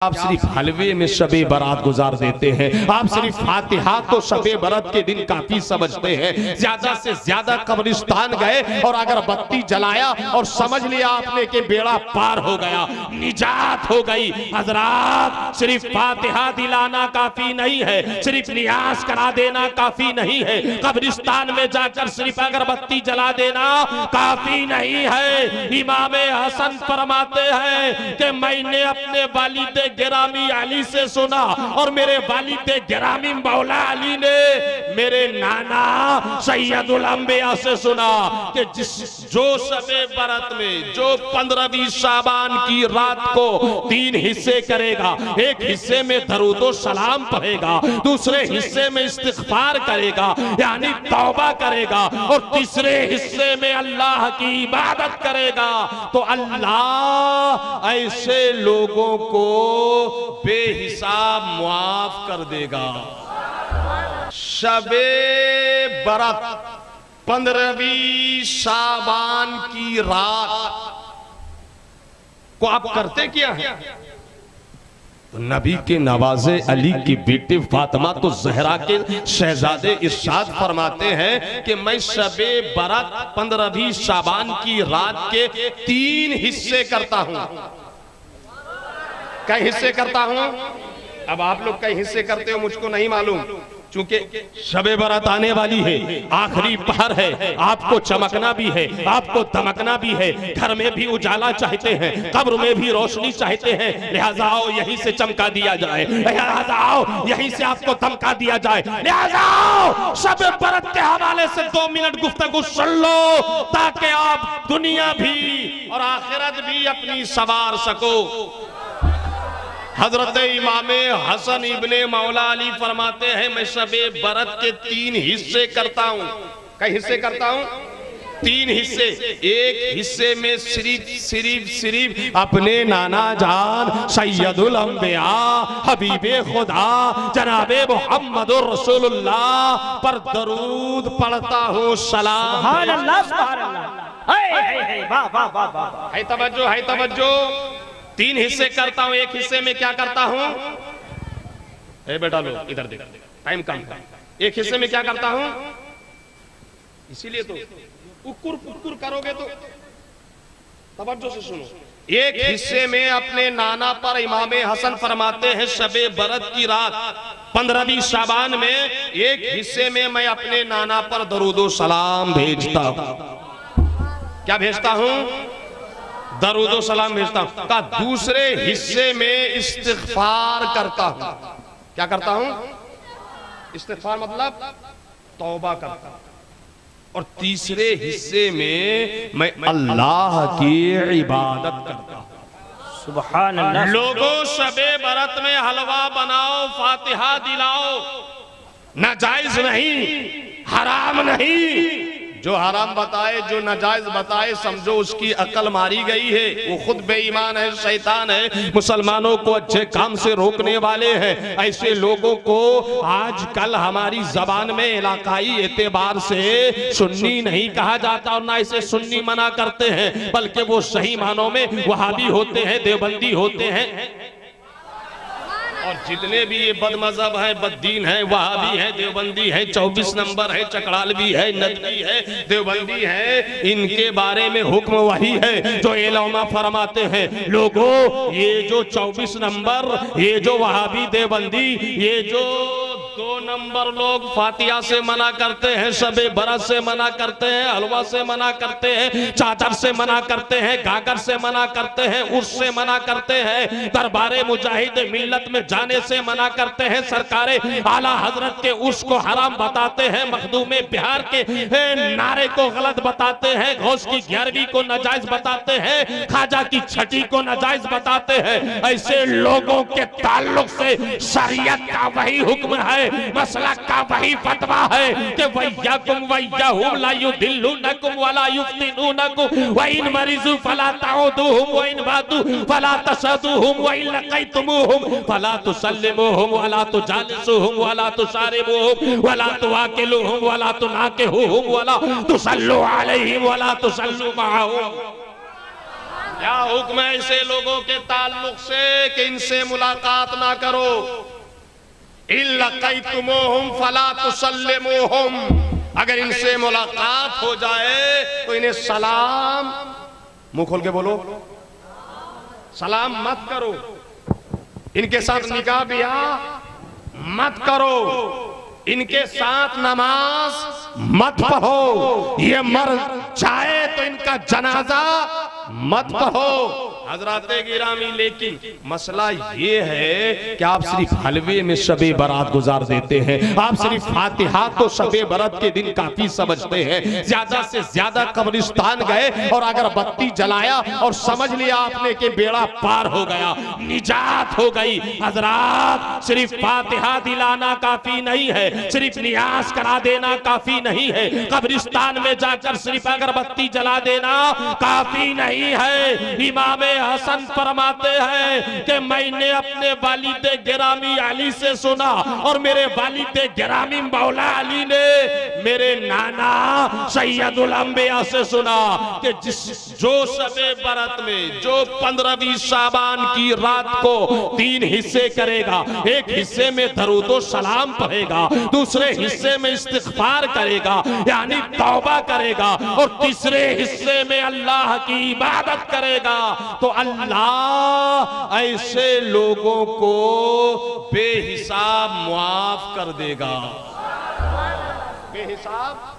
आप सिर्फ हलवे में शबे बारात गुजार देते हैं। आप सिर्फ फातिहा को शबे बारात के दिन काफी समझते हैं। ज्यादा से ज्यादा कब्रिस्तान गए और अगर बत्ती जलाया और समझ लिया आपने कि बेड़ा पार हो गया, निजात हो गई। हजरात, सिर्फ फातिहा दिलाना काफी नहीं है, सिर्फ नियाज करा देना काफी नहीं है, कब्रिस्तान में जाकर सिर्फ अगरबत्ती जला देना काफी नहीं है। इमाम हसन फरमाते हैं कि मैंने अपने वालिद गिरामी अली से सुना और मेरे वालिद गिरामी मौला अली ने मेरे नाना सैयदुल अंबिया से सुना कि जो शबे बरत में जो 15वीं शाबान की रात को 3 हिस्से करेगा, एक हिस्से में दरूदो सलाम पढ़ेगा, दूसरे हिस्से में इस्तिग़फ़ार करेगा यानी तौबा करेगा और तीसरे हिस्से में अल्लाह की इबादत करेगा, तो अल्लाह ऐसे लोगों को बेहिसाब मुआफ कर देगा। शबे बरत 15वीं शाबान की रात को आप करते क्या है? तो नबी के नवाजे अली की बेटी फातिमा तो ज़हरा के शहजादे इरशाद फरमाते हैं कि मैं शबे बरत 15वीं शाबान की रात के 3 हिस्से करता हूं। कई हिस्से करता हूं? अब आप लोग कई हिस्से करते हो मुझको नहीं मालूम, चूंकि शबे बारात आने वाली है, आखिरी पहर है, आपको चमकना भी है, आपको दमकना भी है, घर में भी उजाला चाहते हैं, कब्र में भी रोशनी चाहते हैं, लिहाजा आओ यहीं से चमका दिया जाए, लिहाजा आओ यहीं से आपको धमका दिया जाए, लिहाजा आओ शबे बारात के हवाले से 2 मिनट गुफ्तगू सुन लो ताकि आप दुनिया भी और आखिरत भी अपनी सवार सको। हजरत इमाम हसन इब्ने मौला अली फरमाते हैं मैं शबे बरत के 3 हिस्से करता हूं। कई हिस्से करता हूं? 3 हिस्से। एक हिस्से में सिर्फ अपने नाना जान सैयदुल अंबिया हबीबे खुदा जनाबे मुहम्मदुर रसूलुल्लाह पर दरूद पढ़ता हूं, सलाम। सुभान अल्लाह, सुभान अल्लाह। वाह वाह वाह वाह। है तवज्जो, है तवज्जो। 3 हिस्से करता हूं, एक हिस्से में क्या करता हूं? ए बेटा लो इधर देख, टाइम कम है। एक हिस्से में क्या करता हूं? इसीलिए तो उकुर पुकुर करोगे तो तवज्जो से सुनो। एक हिस्से में अपने नाना पर इमाम हसन फरमाते हैं शबे बरत की रात 15वीं शाबान में एक हिस्से में मैं अपने नाना पर दरूदो सलाम भेजता हूं। क्या भेजता हूं? दरूदो सलाम भेजता हूं। का दूसरे हिस्से में इस्तिग़फ़ार करता हूं। क्या करता हूं? इस्तिग़फ़ार मतलब तौबा करता हूं। और तीसरे हिस्से में मैं अल्लाह की इबादत करता हूं। सुभान अल्लाह। लोगों शबे बरत में हलवा बनाओ, फातिहा दिलाओ, नाजायज नहीं, हराम नहीं। जो हराम बताए, जो नाजायज बताए, समझो उसकी अकल मारी गई है, वो खुद बेईमान है, शैतान है, मुसलमानों को अच्छे काम से रोकने वाले हैं। ऐसे लोगों को आजकल हमारी जबान में इलाकाई एतबार से सुन्नी नहीं कहा जाता और ना इसे सुन्नी मना करते हैं, बल्कि वो सही मानों में वहाबी होते हैं, देवबंदी होते हैं। और जितने भी ये बदमज़हब है, बददीन है, वहाबी है, देवबंदी है, 24 नंबर है, चकड़ालवी है, नदवी है, देवबंदी है, इनके बारे में हुक्म वही है जो उलमा फरमाते हैं। लोगों, ये जो 24 नंबर, ये जो वहाबी देवबंदी, ये जो 2 नंबर लोग फातिहा से मना करते हैं, शबे बरत से मना करते हैं, हलवा से मना करते हैं, चादर से मना करते हैं, गागर से मना करते हैं, उर्स से मना करते हैं, दरबारे मुजाहिद मिल्लत में जाने से मना करते हैं, सरकारे आला हजरत के उर्स को हराम बताते हैं, मखदूमे बिहार के नारे को गलत बताते हैं, गौस की 11वीं को नाजायज बताते हैं, खाजा की 6ठी को नाजायज बताते हैं। ऐसे लोगों के ताल्लुक से शरीयत का वही हुक्म है, मसलक का वही फतवा है कि वय्याकुम वय्याहुम ला युदिल्लुनकुम वला युफ्तिनूनकुम व इन मरिजू फला ताउदुहुम व इन बादू फला तशदुहुम व इन लक़ैतुमुहुम फला तुसल्लिमुहुम वला तुजालिसुहुम वला तुशारिबुहुम वला तुआकिलुहुम वला तुनाकिहुम वला तुसल्लु अलैहिम वला तुसल्लु माहुम। क्या हुक्म है ऐसे लोगों के ताल्लुक से कि इनसे मुलाकात ना करो। इल्लक़ैतुमूहुम फला तुसल्लिमूहुम, अगर इनसे मुलाकात हो जाए तो इन्हें सलाम, मुंह खोल के बोलो, सलाम मत करो। इनके साथ निकाह ब्याह मत करो, इनके साथ नमाज मत पढ़ो, ये मर जाए तो इनका जनाजा मत पढ़ो। हजराते गिरामी, लेकिन मसला ये है कि आप सिर्फ हलवे में शबे बारात गुजार देते हैं, आप सिर्फ फातिहा को शबे बारात के दिन काफी समझते हैं। ज्यादा से ज्यादा कब्रिस्तान गए और अगर बत्ती जलाया और समझ लिया आपने कि बेड़ा पार हो गया, निजात हो गई। हजरात, सिर्फ फातिहा दिलाना काफी नहीं है, सिर्फ नियाज करा देना काफी नहीं है, कब्रिस्तान में जाकर सिर्फ अगरबत्ती जला देना काफी नहीं है। इमाम हसन फरमाते हैं कि मैंने अपने वालिदे गिरामी अली से सुना और मेरे वालिदे गिरामी मौला अली ने मेरे नाना सैयदुल अंबिया से सुना कि जो शबे बरत में जो 15वीं शाबान की रात को 3 हिस्से करेगा, एक हिस्से में दरूदो सलाम पढ़ेगा, दूसरे हिस्से में इस्तिग़फ़ार करेगा यानी तौबा करेगा, और तीसरे हिस्से में अल्लाह की इबादत करेगा, तो अल्लाह ऐसे लोगों को बेहिसाब मुआफ कर देगा, बेहिसाब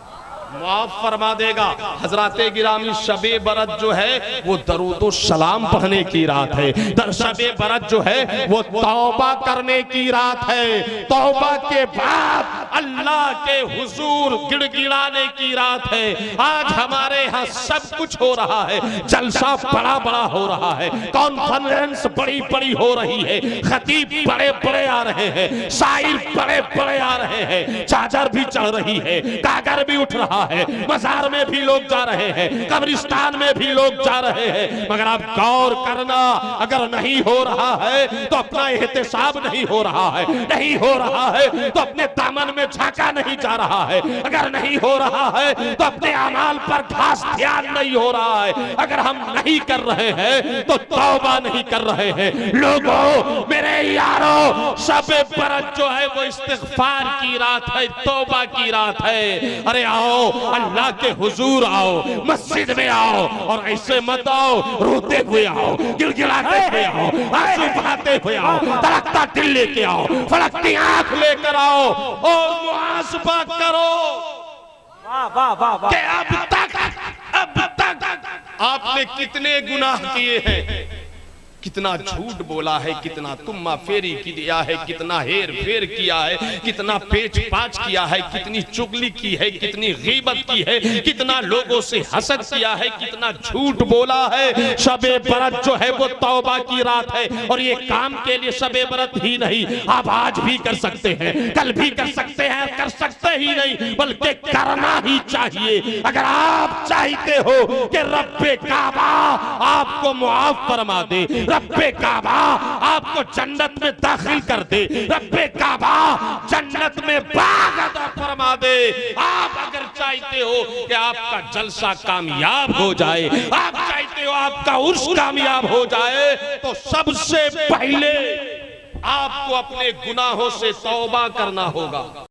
मुआफ फरमा देगा। हजराते गिरामी, शबे बरत जो है वो दरूदो सलाम पढ़ने की रात है, शबे बरत जो है वो तौबा करने की रात है, तौबा के बाद अल्लाह के हुजूर गिड़गिड़ाने की रात है। आज हमारे यहाँ सब कुछ हो रहा है, जलसा बड़ा बड़ा हो रहा है, कॉन्फ्रेंस बड़ी बड़ी हो रही है, खतीब बड़े बड़े आ रहे हैं, शायर बड़े बड़े आ रहे हैं, चादर भी चढ़ रही है, कागर भी उठ रहा है, मजार में भी लोग जा रहे हैं, कब्रिस्तान में भी लोग जा रहे हैं, मगर आप गौर करना, अगर नहीं हो रहा है तो अपना एहतिसाब नहीं हो रहा है, नहीं हो रहा है तो अपने दामन में झांका नहीं जा रहा है, अगर नहीं हो रहा है तो अपने अमाल पर खास ध्यान नहीं हो रहा है, अगर हम नहीं कर रहे हैं तो तौबा नहीं कर रहे हैं। लोगों, मेरे यारों, शबे बरत जो है वो इस्तिग़फ़ार की रात है, तौबा की रात है। अरे आओ, अल्लाह के हुजूर आओ, मस्जिद में आओ, और ऐसे मत आओ रोते हुए आओ, गिड़गिड़ाते हुए आओ, आंसू बहाते हुए आओ, धड़कता दिल लेके आओ, फड़कती आंख लेकर आओ और मुआसबा करो। वाह वाह वाह वाह, कि अब तक आपने कितने गुनाह किए हैं, कितना झूठ बोला है, कितना तुम्मा फेरी किया है, कितना हेर फेर किया है, कितना पेच पाच किया है, कितनी चुगली की है, कितनी गीबत की है, कितना लोगों से हसद किया है, कितना झूठ बोला है। शबे बरत जो है वो तौबा की रात है, और ये काम के लिए शबे बरत ही नहीं, आप आज भी कर सकते हैं, कल भी कर सकते हैं, कर सकते ही नहीं बल्कि करना ही चाहिए। अगर आप चाहते हो कि रब्बे काबा आपको मुआफ फरमा दे, रब्बे काबा आपको जन्नत में दाखिल कर दे, रब्बे काबा जन्नत में बाग अता फरमा दे, आप अगर चाहते हो कि आपका जलसा कामयाब हो जाए, आप चाहते हो आपका उर्स कामयाब हो जाए, तो सबसे पहले आपको अपने गुनाहों से तौबा करना होगा।